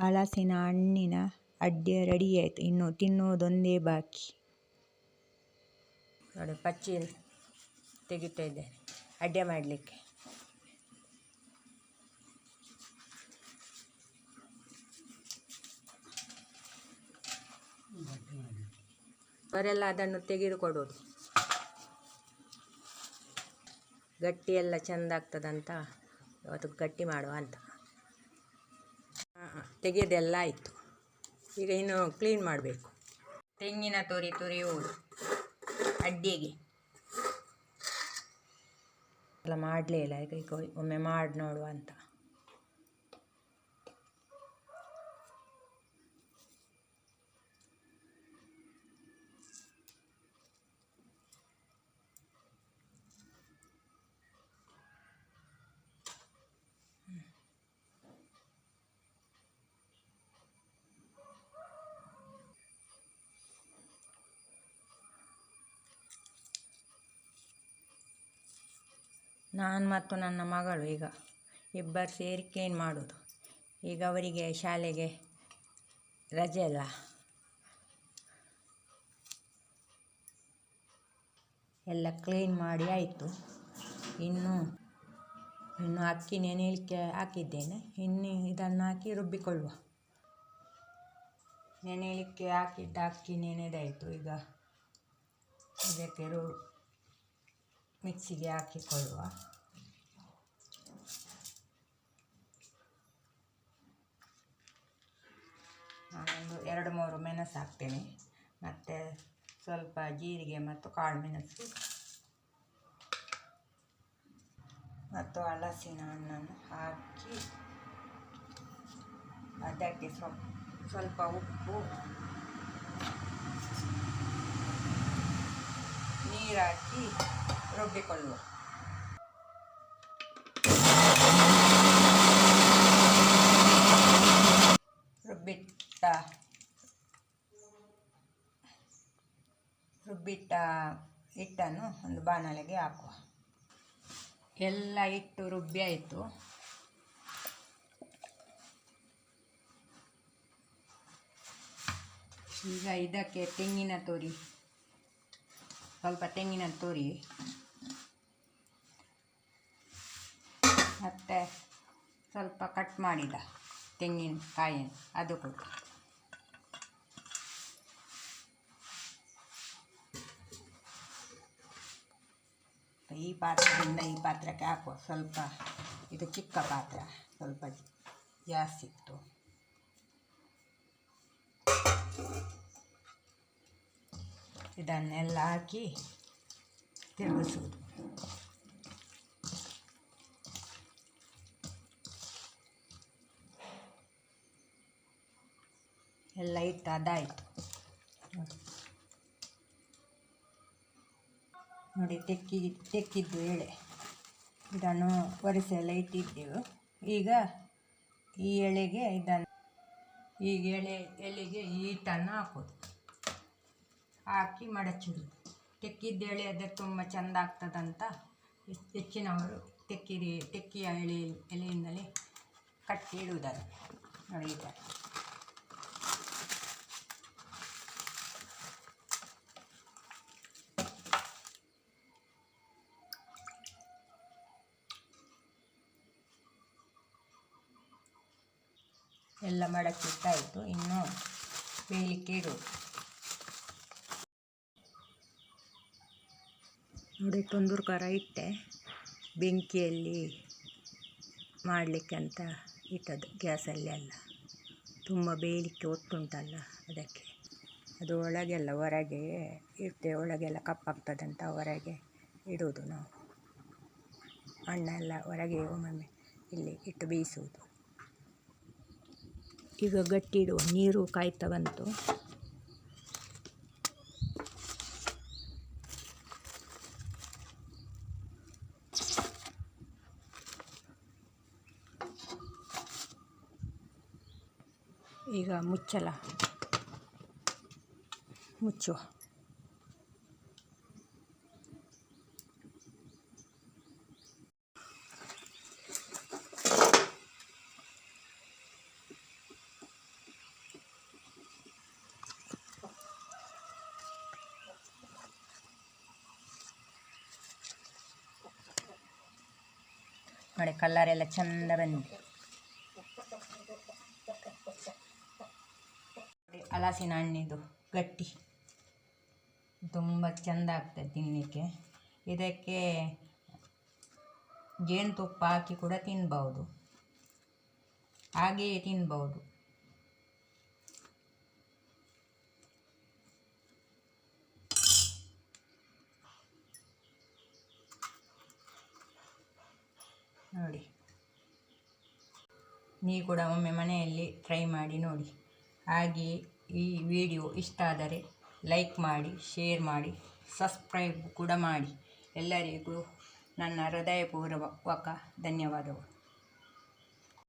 ಹಲಸಿನ ಹಣ್ಣಿನ ಅಡ್ಡೆ ರೆಡಿ ಆಯಿತು. ಇನ್ನು ತಿನ್ನುವುದೊಂದೇ ಬಾಕಿ. ನೋಡಿ, ಪಚ್ಚಿ ತೆಗಿತಾ ಇದ್ದೇನೆ ಅಡ್ಡೆ ಮಾಡಲಿಕ್ಕೆ. ಅವರೆಲ್ಲ ಅದನ್ನು ತೆಗೆದುಕೊಡೋದು. ಗಟ್ಟಿ ಎಲ್ಲ ಚೆಂದ ಆಗ್ತದಂತ ಇವತ್ತು ಗಟ್ಟಿ ಮಾಡುವ ಅಂತ. ತೆಗೆಯೋದೆಲ್ಲ ಆಯಿತು. ಈಗ ಇನ್ನು ಕ್ಲೀನ್ ಮಾಡಬೇಕು. ತೆಂಗಿನ ತುರಿಯುವುದು ಅಡ್ಡಿಗೆ ಎಲ್ಲ ಮಾಡಲೇ ಇಲ್ಲ. ಈಗ ಒಮ್ಮೆ ಮಾಡಿ ನೋಡುವ ಅಂತ. ನಾನು ಮತ್ತು ನನ್ನ ಮಗಳು ಈಗ ಇಬ್ಬರು ಸೇರಿ ಕ್ಲೀನ್ ಮಾಡೋದು. ಈಗ ಅವರಿಗೆ ಶಾಲೆಗೆ ರಜೆ ಅಲ್ಲ. ಎಲ್ಲ ಕ್ಲೀನ್ ಮಾಡಿ ಆಯಿತು. ಇನ್ನು ಅಕ್ಕಿ ನೆನೆಯಲಿಕ್ಕೆ ಹಾಕಿದ್ದೇನೆ. ಇನ್ನು ಇದನ್ನು ಹಾಕಿ ರುಬ್ಬಿಕೊಳ್ಳುವ. ನೆನೆಯಲಿಕ್ಕೆ ಹಾಕಿದ್ದ ಅಕ್ಕಿ ನೆನೆದಾಯಿತು. ಈಗ ಇದಕ್ಕೆ ಮಿಕ್ಸಿಗೆ ಹಾಕಿಕೊಳ್ಳುವ. ನಾನೊಂದು 2-3 ಮೆಣಸು ಹಾಕ್ತೇನೆ. ಮತ್ತು ಸ್ವಲ್ಪ ಜೀರಿಗೆ ಮತ್ತು ಕಾಳು ಮೆಣಸು ಮತ್ತು ಹಲಸಿನ ಹಣ್ಣನ್ನು ಹಾಕಿ ಅದಕ್ಕೆ ಸ್ವಲ್ಪ ಉಪ್ಪು, ನೀರು ಹಾಕಿ ರುಬ್ಬಿಕೊಳ್ಳುವ. ರುಬ್ಬಿಟ್ಟ ಹಿಟ್ಟನ್ನು ಒಂದು ಬಾಣಲೆಗೆ ಹಾಕುವ. ಎಲ್ಲ ಹಿಟ್ಟು ರುಬ್ಬಿ ಆಯಿತು. ಈಗ ಇದಕ್ಕೆ ಸ್ವಲ್ಪ ತೆಂಗಿನ ತುರಿ ಮತ್ತು ಸ್ವಲ್ಪ ಕಟ್ ಮಾಡಿದ ತೆಂಗಿನಕಾಯಿಯನ್ನು ಅದು ಕೂಡ. ಈ ಪಾತ್ರದಿಂದ ಈ ಪಾತ್ರಕ್ಕೆ ಹಾಕುವ. ಸ್ವಲ್ಪ ಇದು ಚಿಕ್ಕ ಪಾತ್ರ, ಸ್ವಲ್ಪ ಜಾಸ್ತಿ ಇತ್ತು. ಇದನ್ನೆಲ್ಲ ಹಾಕಿ ತಿರುಗಿಸುವುದು. ಎಲ್ಲ ಇಟ್ಟು ಅದಾಯಿತು. ನೋಡಿ, ತೆಕ್ಕಿದ್ದು ಎಳೆ ಇದನ್ನು ಒರೆಸಿ ಎಲ್ಲ ಇಟ್ಟಿದ್ದೆವು. ಈಗ ಈ ಎಳೆಗೆ ಎಲೆಗೆ ಈ ಹಿಟ್ಟನ್ನು ಹಾಕೋದು. ಹಾಕಿ ಮಡಚಿಡುದು. ತೆಕ್ಕಿದ್ದ ಎಳೆ ತುಂಬ ಚೆಂದ ಆಗ್ತದಂತ ಹೆಚ್ಚಿನವರು ತೆಕ್ಕಿಯ ಎಲೆಯಿಂದಲೇ ಕಟ್ಟಿ ಇಡುವುದನ್ನು ನೋಡಿ. ಈ ಥರ ಎಲ್ಲ ಮಡಚಿಟ್ಟಾಯಿತು. ಇನ್ನು ಬೇಯಲಿಕ್ಕೆ ಇಡುವುದು. ನೋಡಿ, ತಂದೂರು ಖಾರ ಇಟ್ಟೆ ಬೆಂಕಿಯಲ್ಲಿ ಮಾಡಲಿಕ್ಕೆ ಅಂತ ಇಟ್ಟದ್ದು. ಗ್ಯಾಸಲ್ಲಿ ಎಲ್ಲ ತುಂಬ ಬೇಯಲಿಕ್ಕೆ ಒತ್ತುಂಟಲ್ಲ, ಅದಕ್ಕೆ. ಅದು ಒಳಗೆಲ್ಲ ಹೊರಗೆ ಇಡ್ತೇವೆ. ಒಳಗೆಲ್ಲ ಕಪ್ಪಾಗ್ತದಂತ ಹೊರಗೆ ಇಡುವುದು ನಾವು. ಹಣ್ಣ ಎಲ್ಲ ಹೊರಗೆ ಒಮ್ಮೊಮ್ಮೆ ಇಲ್ಲಿ ಇಟ್ಟು ಬೇಯಿಸುವುದು. ಈಗ ಗಟ್ಟಿ ಇಡುವ. ನೀರು ಕಾಯ್ತಾ ಬಂತು. ಈಗ ಮುಚ್ಚುವ. ನೋಡಿ ಕಲ್ಲರೆಲ್ಲ ಚೆಂದ ಬಂದಿದೆ. ಹಲಸಿನ ಹಣ್ಣಿದು ಗಟ್ಟಿ ತುಂಬ ಚೆಂದ ಆಗ್ತದೆ ತಿನ್ನಲಿಕ್ಕೆ. ಇದಕ್ಕೆ ಜೇನುತುಪ್ಪ ಹಾಕಿ ಕೂಡ ತಿನ್ಬೋದು, ಹಾಗೆಯೇ ತಿನ್ಬೋದು. ನೋಡಿ, ನೀವು ಕೂಡ ಒಮ್ಮೆ ಮನೆಯಲ್ಲಿ ಟ್ರೈ ಮಾಡಿ ನೋಡಿ. ಹಾಗೆ ಈ ವಿಡಿಯೋ ಇಷ್ಟ ಆದರೆ ಲೈಕ್ ಮಾಡಿ, ಶೇರ್ ಮಾಡಿ, ಸಬ್ಸ್ಕ್ರೈಬ್ ಕೂಡ ಮಾಡಿ. ಎಲ್ಲರಿಗೂ ನನ್ನ ಹೃದಯಪೂರ್ವಕ ಧನ್ಯವಾದಗಳು.